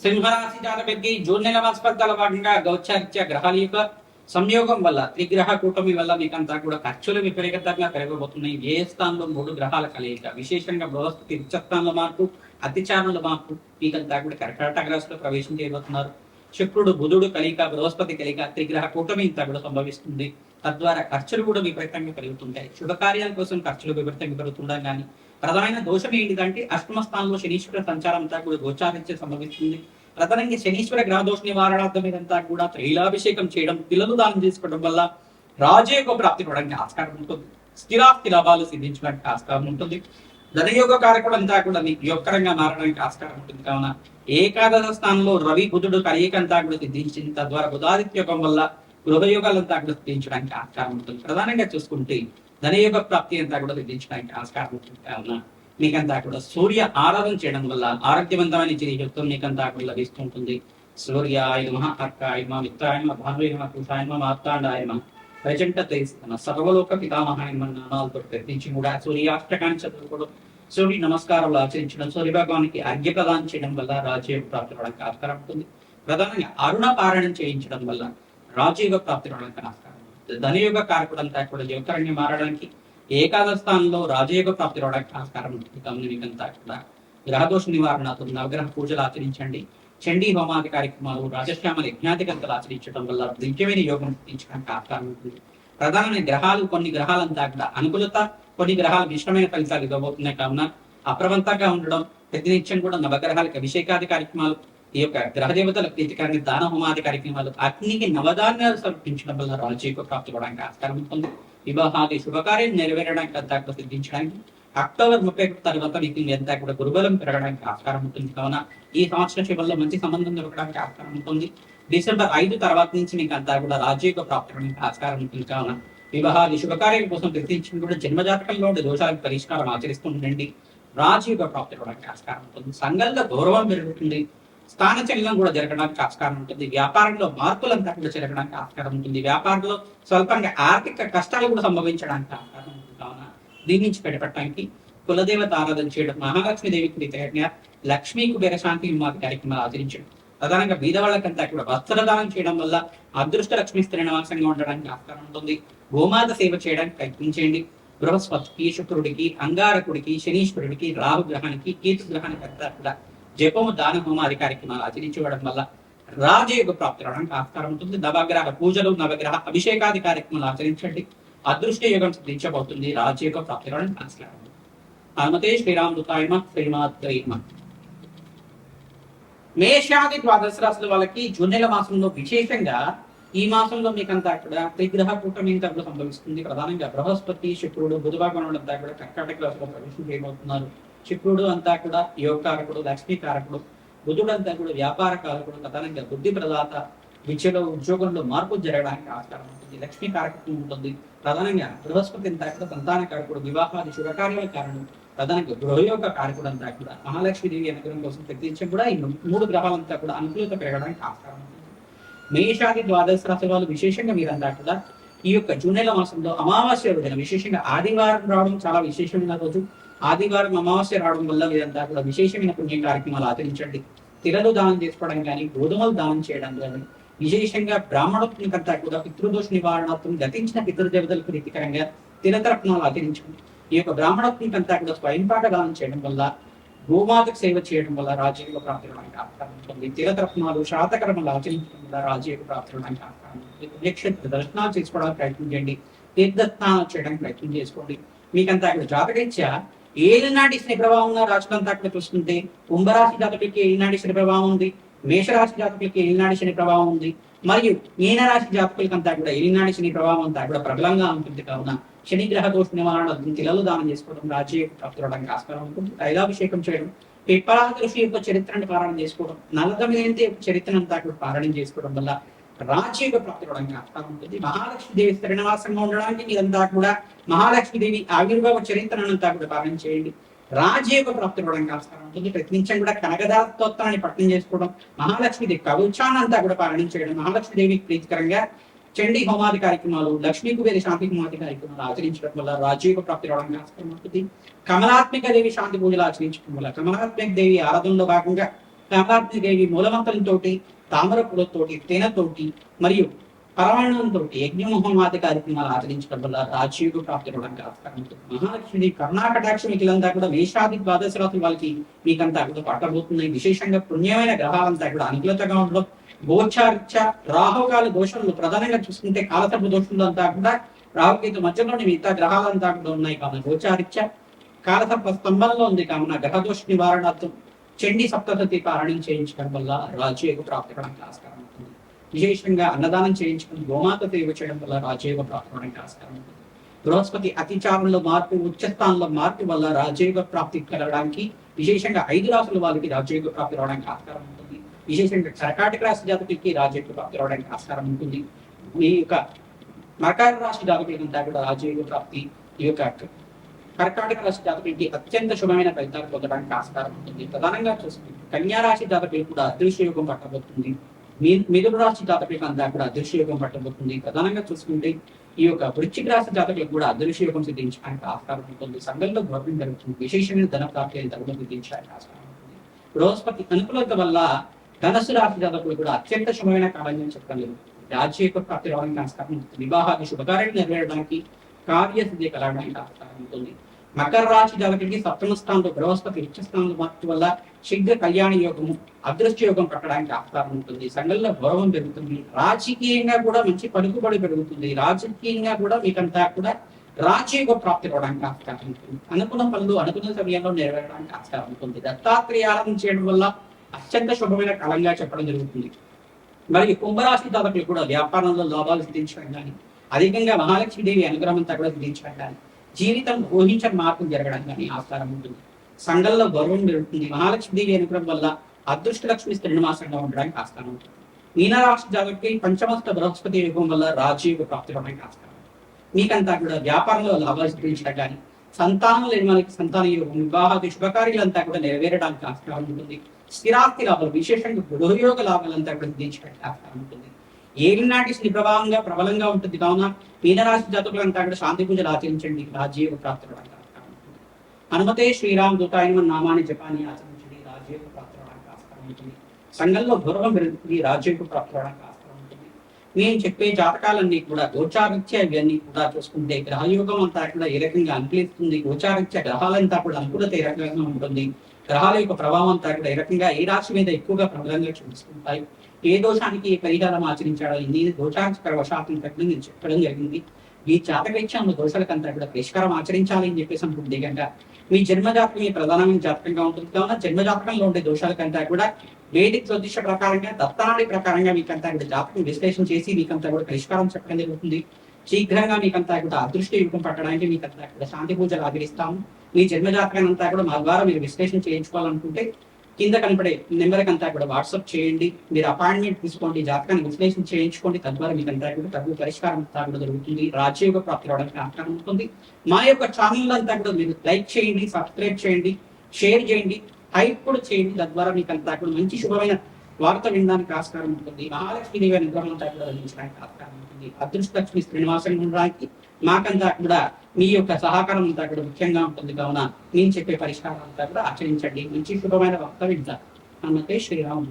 సింహరాశి జాతకులకి జూన్ నెల మాస ఫలితాల భాగంగా గోచారిత్య గ్రహాల యొక్క సంయోగం వల్ల త్రిగ్రహ కూటమి వల్ల మీకంతా కూడా ఖర్చులు విపరీతంగా పెరగబోతున్నాయి. ఏ స్థానంలో 3 గ్రహాల కలయిక, విశేషంగా బృహస్పతి ఉచ్చస్థానంలో మార్పు, అతిచారంలో మార్పు మీకంతా కూడా కర్కాటక రాశిలో ప్రవేశం చేయబోతున్నారు. శుక్రుడు బుధుడు కలిక, బృహస్పతి కలిక, త్రిగ్రహ కూటమి ఇంత కూడా సంభవిస్తుంది. తద్వారా ఖర్చులు కూడా విపరీతంగా పెరుగుతుంటాయి. శుభకార్యాల కోసం ఖర్చులు విపరీతంగా పెరుగుతుండగా కానీ ప్రధానమైన దోషం ఏంటిదంటే అష్టమ స్థానంలో శనీశ్వర సంచారం అంతా కూడా గోచారించే సంభవిస్తుంది. ప్రధానంగా శనీశ్వర గ్రహ దోష నివారణార్థం ఇదంతా కూడా తైలాభిషేకం చేయడం, పిల్లలు దానం చేసుకోవడం వల్ల రాజయోగ ప్రాప్తి పడడానికి ఆస్కారం ఉంటుంది. స్థిరాస్తి లాభాలు సిద్ధించడానికి ఆస్కారం ఉంటుంది. ధనయోగ కారకుడు అంతా కూడా మీకు యోగకరంగా మారడానికి ఆస్కారం ఉంటుంది. కావున ఏకాదశ స్థానంలో రవి బుధుడు కలయికంతా కూడా సిద్ధించింది. తద్వారా బుధాదిత్య యోగం వల్ల గృహయోగాలంతా కూడా సిద్ధించడానికి ఆస్కారం ఉంటుంది. ప్రధానంగా చూసుకుంటే ధనయోగ ప్రాప్తి అంతా కూడా సిద్ధించడానికి ఆస్కారం ఉంటుంది. కావున మీకంతా కూడా సూర్య ఆరాధన చేయడం వల్ల ఆరోగ్యవంతమైన జీవితం మీకంతా కూడా లభిస్తూ ఉంటుంది. సూర్యాయ నమః, అర్కాయ నమః, మిత్రాయ నమః, భానువే నమః, కుషాయ నమః, మార్తాండాయ నమః, ప్రచండ తైస్తన సర్వలోక పితామహాయ నమః నామాలతో ప్రయత్నించి కూడా సూర్యాష్టకాన్ని చదువుకోవడం, సూర్య నమస్కారాలు ఆచరించడం, సూర్య భగవానికి అర్ఘ్య ప్రదానం చేయడం వల్ల రాజయోగ ప్రాప్తి రావడానికి ఆస్కారం ఉంటుంది. ప్రధానంగా అరుణ పారాయణం చేయించడం వల్ల రాజయోగ ప్రాప్తి రావడానికి ఆస్కారం ఉంటుంది. ధనయోగ కారకుడు అంతా కూడా యోగకరంగా మారడానికి ఏకాదశ స్థానంలో రాజయోగ ప్రాప్తి రావడానికి ఆస్కారం ఉంటుంది. కాబట్టి మీకంతా కూడా గ్రహదోష నివారణతో నవగ్రహ పూజలు ఆచరించండి. చండీ హోమాది కార్యక్రమాలు, రాజశ్యామల యజ్ఞాధికంతలు ఆచరించడం వల్ల దివ్యమైన యోగం సిద్ధించడానికి ఆస్కారం ఉంటుంది. ప్రధానమైన గ్రహాలు, కొన్ని గ్రహాలంతా కూడా అనుకూలత, కొన్ని గ్రహాలు మిశ్రమైన ఫలితాలు ఇవ్వబోతున్నాయి. కావున అప్రమత్తంగా ఉండడం, ప్రతినిత్యం కూడా నవగ్రహాలకు అభిషేకాది కార్యక్రమాలు, ఈ యొక్క గ్రహదేవతల ప్రీతికారిని దాన హోమాది కార్యక్రమాలు, అగ్నికి నవధాన్యాలు సమర్పించడం వల్ల రాజయోగ ప్రాప్తి అవడానికి ఆస్కారం ఉంటుంది. వివాహాది శుభకార్యం నెరవేరడానికి అంతా కూడా సిద్ధించడానికి అక్టోబర్ 31 తర్వాత మీకు అంతా కూడా గురుబలం పెరగడానికి ఆస్కారం ఉంటుంది. కావున ఈ సంవత్సరం చివరిలో మంచి సంబంధం దొరకడానికి ఆస్కారం ఉంటుంది. డిసెంబర్ 5 తర్వాత నుంచి మీకు అంతా కూడా రాజయోగ ప్రాప్తి ఆస్కారం ఉంటుంది. కావున వివాహాది శుభకార్యం కోసం ప్రతినిత్యం కూడా జన్మజాతకంలో ఉండే దోషాలకు పరిష్కారం ఆచరిస్తూ ఉండండి. రాజయోగ ప్రాప్తి అవడానికి ఆస్కారం ఉంటుంది. సంఘంలో గౌరవం పెరుగుతుంది. స్థానచలనం కూడా జరగడానికి ఆస్కారం ఉంటుంది. వ్యాపారంలో మార్పులంతా కూడా జరగడానికి ఆస్కారం ఉంటుంది. వ్యాపారంలో స్వల్పంగా ఆర్థిక కష్టాలు కూడా సంభవించడానికి ఆస్కారం ఉంటుంది. కావున దీని నుంచి బయటపడటానికి కులదేవత ఆరాధన చేయడం, మహాలక్ష్మీదేవి ప్రీతిగా లక్ష్మీ కుబేర శాంతి హోమాది కార్యక్రమాలు ఆచరించడం, ప్రధానంగా బీదవాళ్ళకంతా కూడా వస్త్రదానం చేయడం వల్ల అదృష్ట లక్ష్మీ స్త్రీ నివాసంగా ఉండడానికి ఆస్కారం ఉంటుంది. గోమాత సేవ చేయడానికి ప్రయత్నించండి. బృహస్పతికి, శుక్రుడికి, అంగారకుడికి, శనీశ్వరుడికి, రాహు గ్రహానికి, కేతు గ్రహానికి అంతా కూడా జపము, దాన హోమాది కార్యక్రమాలు ఆచరించడం వల్ల రాజయోగ ప్రాప్తి రావడానికి ఆస్కారం ఉంటుంది. నవగ్రహ పూజలు, నవగ్రహ అభిషేకాది కార్యక్రమాలు ఆచరించండి. అదృష్ట యోగం సిద్ధించబోతుంది. రాజయోగ ప్రాప్తి రావడానికి ఆస్కారం ఉంటుంది. హనుమతే శ్రీరామదూతాయ నమః, శ్రీమాత్రే నమః. మేషాది ద్వాదశ రాశుల వాళ్ళకి జూన్ నెల మాసంలో విశేషంగా ఈ మాసంలో మీకంతా కూడా త్రిగ్రహ కూటమి ఇంత కూడా సంభవిస్తుంది. ప్రధానంగా బృహస్పతి, శుక్రుడు, బుధ భగవానుడు అంతా కూడా కర్కాటక రాశిలో ప్రవేశం చేయబోతున్నారు. శుక్రుడు అంతా కూడా యోగకారకుడు, లక్ష్మీ కారకుడు, బుధుడు అంతా కూడా వ్యాపార కారకుడు, ప్రధానంగా బుద్ధి ప్రదాత, విద్యలో ఉద్యోగంలో మార్పు జరగడానికి ఆస్కారం ఉంటుంది. లక్ష్మీ కారకత్వం ఉంటుంది. ప్రధానంగా బృహస్పతి అంతా కూడా సంతాన కారకుడు, వివాహాది శుభకార్యాల కారణం, ప్రధానంగా గృహయోగ కారకుడు అంతా కూడా మహాలక్ష్మీదేవి అనుగ్రహం కోసం ప్రయత్నించడం కూడా ఈ 3 గ్రహాలంతా కూడా అనుకూలత పెరగడానికి ఆస్కారం ఉంటుంది. మేషాది ద్వాదశ రాశి వాళ్ళు విశేషంగా మీరంతా కూడా ఈ యొక్క జూన్ నెల మాసంలో అమావాస్య రోజున, విశేషంగా ఆదివారం రావడం చాలా విశేషమైన రోజు. ఆదివారం అమావాస్య రావడం వల్ల మీరంతా కూడా విశేషమైన పుణ్య కార్యక్రమాలు ఆచరించండి. తిరలు దానం చేసుకోవడం కానీ, గోధుమలు దానం చేయడం కానీ, విశేషంగా బ్రాహ్మణోత్మకంతా కూడా పితృదోష నివారణార్థం గతించిన పితృదేవతలకు ప్రీతికరంగా తిరతరత్నాలు ఆచరించండి. ఈ యొక్క బ్రాహ్మణోత్మకంతా కూడా స్వయంపాక దానం చేయడం వల్ల, గోమాతకు సేవ చేయడం వల్ల రాజయోగ ప్రాప్తి రావడానికి ఆస్కారం ఉంటుంది. తీరతరత్నాలు, శాతకర్మలు ఆచరించడం వల్ల రాజయోగ ప్రాప్తి రావడానికి ఆస్కారం ఉంటుంది. పుణ్యక్షేత్ర దర్శనాలు చేసుకోవడానికి ప్రయత్నం చేయండి. తీర్థస్నానాలు చేయడానికి ప్రయత్నం చేసుకోండి. మీకంతా ఇక్కడ జాతకరీత్యా ఏలినాటి శని ప్రభావం ఉన్న రాశులంతా కూడా చూస్తుంటే కుంభరాశి జాతకులకి ఏలినాటి శని ప్రభావం ఉంది. మేషరాశి జాతకులకి ఏలినాటి శని ప్రభావం ఉంది. మరియు మీనరాశి జాతకులకంతా కూడా ఏలినాటి శని ప్రభావం అంతా కూడా ప్రబలంగా ఉంటుంది. కావున శని గ్రహ దోష నివారణ తిలలు దానం చేసుకోవడం, రాజయోగ ప్రాప్తి రావడానికి ఆస్కారం ఉంటుంది. తైలాభిషేకం చేయడం, పిప్పలాద ఋషి యొక్క చరిత్రను పారాయణ చేసుకోవడం, నలదమయంతి యొక్క చరిత్రను అంతా కూడా పారాయణ చేసుకోవడం వల్ల రాజయోగ ప్రాప్తి రావడానికి ఆస్కారం ఉంటుంది. మహాలక్ష్మీదేవి స్థిరనివాసంగా ఉండడానికి మీరంతా కూడా మహాలక్ష్మీదేవి ఆవిర్భావ చరిత్రనంతా కూడా పారాయణ చేయండి. రాజయోగ ప్రాప్తి రావడానికి ఆస్కారం ఉంటుంది. ప్రతి నిమిషం కూడా కనకదార స్తోత్రాన్ని పఠనం చేసుకోవడం, మహాలక్ష్మీదేవి కవచానంతా కూడా పారాయణ చేయడం, మహాలక్ష్మీదేవికి ప్రీతికరంగా చండీ హోమాది కార్యక్రమాలు, లక్ష్మీ కుబేర శాంతి హోమాది కార్యక్రమాలు ఆచరించడం వల్ల రాజయోగ ప్రాప్తి రావడానికి ఆస్కారం ఉంటుంది. కమలాత్మిక దేవి శాంతి పూజలు ఆచరించడం వల్ల, కమలాత్మిక దేవి ఆరాధనలో భాగంగా కామాగ్నిదేవి మూలమంత్రంతో, తామర పూలతోటి, తేనెతోటి మరియు పరమాణంతో యజ్ఞమోహమాది కార్యక్రమాలు ఆచరించడం వల్ల రాజయోగ ప్రాప్తి అవడానికి ఆస్కారం ఉంటుంది. మహాలక్ష్మి కరుణాకటాక్ష మిగిలంతా కూడా మేషాది ద్వాదశ రాశుల వాళ్ళకి మీకంతా కూడా పట్టబోతున్నాయి. విశేషంగా పుణ్యమైన గ్రహాలంతా కూడా అనుకూలతగా ఉండడం, గోచారిత్య రాహుకాల దోషాలు ప్రధానంగా చూసుకుంటే కాలసర్ప దోషులు అంతా కూడా రాహుకేతు మధ్యలోని మిగతా గ్రహాలంతా కూడా ఉన్నాయి. కావున గోచారిత్య కాలసర్ప స్తంభంలో ఉంది. కావున గ్రహదోష నివారణార్థం చండీ సప్తశతి పారాయణం చేయించడం వల్ల రాజయోగ ప్రాప్తి అవడానికి ఆస్కారం ఉంటుంది. విశేషంగా అన్నదానం చేయించుకుని గోమాత సేవ చేయడం వల్ల రాజయోగ ప్రాప్తి అవడానికి ఆస్కారం ఉంటుంది. బృహస్పతి అతిచారంలో మార్పు, ఉచ్చస్థానంలో మార్పు వల్ల రాజయోగ ప్రాప్తి కలగడానికి, విశేషంగా 5 రాసుల వాళ్ళకి రాజయోగ ప్రాప్తి రావడానికి ఆస్కారం ఉంటుంది. విశేషంగా కర్కాటక రాశి జాతకులకి రాజయోగ ప్రాప్తి రావడానికి ఆస్కారం ఉంటుంది. మీ యొక్క మకర రాశి జాతకులంతా కూడా రాజయోగ ప్రాప్తి, ఈ యొక్క కర్కాటక రాశి జాతకులకి అత్యంత శుభమైన ఫలితాలు పొందడానికి ఆస్కారం ఉంటుంది. ప్రధానంగా చూసుకుంటే కన్యా రాశి జాతకులకు కూడా అదృశ్య యోగం పట్టబోతుంది. మిథున రాశి జాతకులకు అంతా కూడా అదృశ్య యోగం పట్టబోతుంది. ప్రధానంగా చూసుకుంటే ఈ యొక్క వృశ్చిక రాశి జాతకులకు కూడా అదృశ్య యోగం సిద్ధించడానికి ఆస్కారం ఉంటుంది. సంఘంలో గౌరవం జరుగుతుంది. విశేషమైన ధన ప్రాప్తి అని తగులు సిద్ధించడానికి ఆస్కారం ఉంటుంది. బృహస్పతి అనుకూలత వల్ల ధనస్సు రాశి జాతకులు కూడా అత్యంత శుభమైన కాలంగా చెప్పడం జరుగుతుంది. రాజ్యయోగ ప్రాప్తి రావడానికి ఆస్కారం ఉంటుంది. వివాహాది శుభకార్యాలు నెరవేరడానికి, కార్యసిద్ధి కలగడానికి ఆస్కారం ఉంటుంది. మకర రాశి జాతకులకి సప్తమ స్థానంలో బృహస్పతి ఉచ్చ స్థానంలో మార్పు వల్ల శీఘ్ర కళ్యాణ యోగము, అదృశ్య యోగం పట్టడానికి ఆస్కారం ఉంటుంది. సంఘంలో గౌరవం పెరుగుతుంది. రాజకీయంగా కూడా మంచి పలుకుబడి పెరుగుతుంది. రాజకీయంగా కూడా మీకంతా కూడా రాజయోగ ప్రాప్తి రావడానికి ఆస్కారం ఉంటుంది. అనుకున్న పనులు అనుకున్న సమయంలో నెరవేరడానికి ఆస్కారం ఉంటుంది. దత్తాత్రేయ ఆరాధన చేయడం వల్ల అత్యంత శుభమైన కాలంగా చెప్పడం జరుగుతుంది. మరియు కుంభరాశి జాతకులు కూడా వ్యాపారంలో లాభాలు సిద్ధించడం కానీ, అధికంగా మహాలక్ష్మీదేవి అనుగ్రహం అంతా కూడా సిద్ధించడం కానీ, జీవితం ఊహించని మార్పులు జరగడం కానీ ఆస్కారం ఉంటుంది. సంఘంలో గౌరవం పెరుగుతుంది. మహాలక్ష్మీదేవి అనుగ్రహం వల్ల అదృష్ట లక్ష్మి శ్రీనివాసంగా ఉండడానికి ఆస్కారం ఉంటుంది. మీనరాశి జాతకులకి పంచమస్థ బృహస్పతి యోగం వల్ల రాజయోగ ప్రాప్తి అవడానికి ఆస్కారం ఉంటుంది. మీకంతా కూడా వ్యాపారంలో లాభాలు సిద్ధించడం కానీ, సంతానం లేని వాళ్ళకి సంతాన యోగం, వివాహాది శుభకార్యాలంతా కూడా నెరవేరడానికి ఆస్కారం ఉంటుంది. స్థిరాస్తి లాభాలు, విశేషంగా గృహయోగ లాభాలంతా కూడా సిద్ధించడానికి ఆస్కారం ఉంటుంది. ఏలినాటి శని ప్రభావంగా ప్రబలంగా ఉంటుంది. కావున మీనరాశి జాతకులంతా కూడా శాంతి పూజలు ఆచరించండి. రాజయోగ ప్రాప్తి అవడానికి ఆస్కారం ఉంటుంది. హనుమతే శ్రీరామ్ దూతాయన నామాన్ని జపాన్ని ఆచరించండి. రాజయోగ ప్రాప్తి అవడానికి ఆస్కారం ఉంటుంది. సంఘంలో గౌరవం పెరుగుతుంది. రాజయోగ ప్రాప్తి అవడానికి ఆస్కారం ఉంటుంది. నేను చెప్పే జాతకాలన్నీ కూడా గోచారిత్య ఇవన్నీ కూడా చూసుకుంటే గ్రహయోగం అంతా కూడా ఏ రకంగా అనుకూలిస్తుంది, గోచారిత్య గ్రహాలంతా కూడా అనుకూలత ఏ రకంగా ఉంటుంది, గ్రహాల యొక్క ప్రభావం అంతా కూడా ఏ రకంగా ఏ రాశి మీద ఎక్కువగా ప్రబలంగా చూపిస్తుంటాయి, ఏ దోషానికి పరిహారం ఆచరించాలో ఇన్ని దోషాంతర వశాత్తులు పెట్టడం నేను చెప్పడం జరిగింది. ఈ జాతకరీత్యంలో దోషాలకంతా కూడా పరిష్కారం ఆచరించాలి అని చెప్పేసి అనుకుంటే కనుక మీ జన్మజాతకం ప్రధానమైన జాతకంగా ఉంటుంది. కావున జన్మజాతకంలో ఉండే దోషాలకంతా కూడా వేదిక జ్యోతిష ప్రకారంగా, దత్తానాడి ప్రకారంగా మీకంతా కూడా జాతకం విశ్లేషణ చేసి మీకంతా కూడా పరిష్కారం చెప్పడం జరుగుతుంది. శీఘ్రంగా మీకంతా కూడా అదృష్ట యుగం పట్టడానికి మీకంతా కూడా శాంతి పూజలు ఆచరిస్తాము. మీ జన్మజాతకాన్ని అంతా కూడా మా ద్వారా మీరు విశ్లేషణ చేయించుకోవాలనుకుంటే కింద కనపడే నెంబర్కి అంతా కూడా వాట్సాప్ చేయండి. మీరు అపాయింట్మెంట్ తీసుకోండి, జాతకాన్ని విశ్లేషణ చేయించుకోండి. తద్వారా మీకు అంతా కూడా తగు పరిష్కారం అంతా కూడా జరుగుతుంది. రాజయోగ ప్రాప్తి రావడానికి ఆస్కారం ఉంటుంది. మా యొక్క ఛానల్ అంతా కూడా మీరు లైక్ చేయండి, సబ్స్క్రైబ్ చేయండి, షేర్ చేయండి, హైప్ కూడా చేయండి. తద్వారా మీకు అంతా కూడా మంచి శుభమైన వార్త వినడానికి ఆస్కారం ఉంటుంది. మహాలక్ష్మీదేవి అనుగ్రహం అంతా కూడా అందించడానికి ఆస్కారం ఉంటుంది. అదృష్ట లక్ష్మి శ్రీనివాసంగా ఉండడానికి మాకంతా కూడా మీ యొక్క సహకారం అంతా కూడా ముఖ్యంగా ఉంటుంది. కావున నేను చెప్పే పరిష్కారం అంతా కూడా ఆచరించండి. మంచి శుభమైన వార్త వింటారు. నమస్తే శ్రీరామ్.